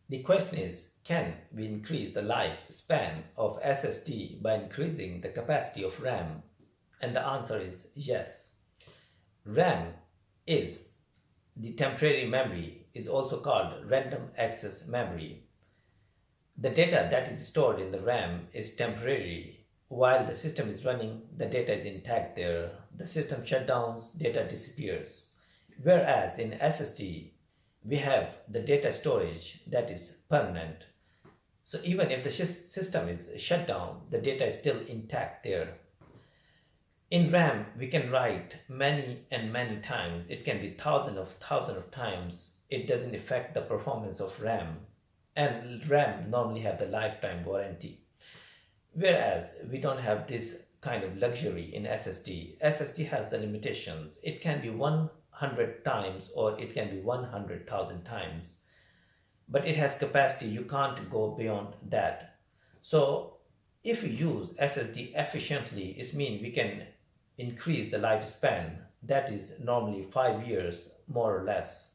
The question is, can we increase the lifespan of SSD by increasing the capacity of RAM? And the answer is yes. RAM is the temporary memory, is also called random access memory. The data that is stored in the RAM is temporary. While the system is running, the data is intact there. The system shutdowns, data disappears. Whereas in SSD, we have the data storage that is permanent. So even if the system is shut down, the data is still intact there. In RAM, we can write many and many times. It can be thousands of times. It doesn't affect the performance of RAM. And RAM normally have the lifetime warranty. Whereas we don't have this kind of luxury in SSD. SSD has the limitations. It can be 100 times or it can be 100,000 times. But it has capacity. You can't go beyond that. So if we use SSD efficiently, it means we can increase the lifespan. That is normally 5 years, more or less.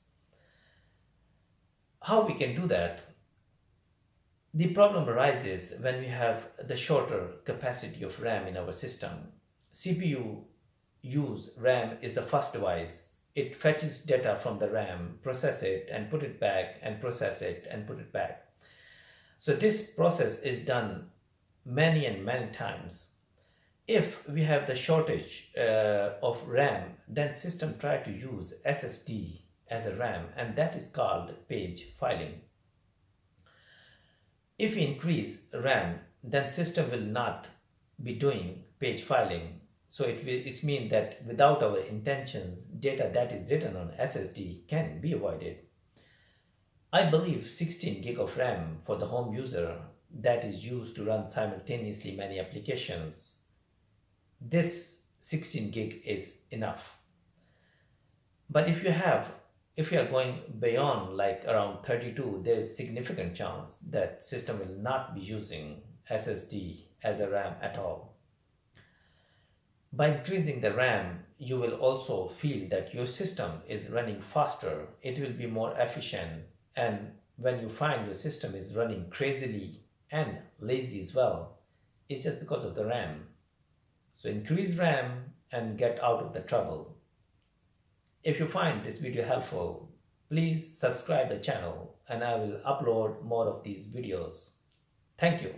How we can do that? The problem arises when we have the shorter capacity of RAM in our system. CPU use RAM is the first device. It fetches data from the RAM, process it and put it back, and process it and put it back. So this process is done many and many times. If we have the shortage of RAM, then system try to use SSD as a RAM, and that is called page filing. If we increase RAM, then system will not be doing page filing. So it means that without our intentions, data that is written on SSD can be avoided. I believe 16 gig of RAM for the home user that is used to run simultaneously many applications. This 16 gig is enough. But if you are going beyond like around 32, there is significant chance that system will not be using SSD as a RAM at all. By increasing the RAM, you will also feel that your system is running faster. It will be more efficient. And when you find your system is running crazily and lazy as well, it's just because of the RAM. So increase RAM and get out of the trouble. If you find this video helpful, please subscribe the channel and I will upload more of these videos. Thank you.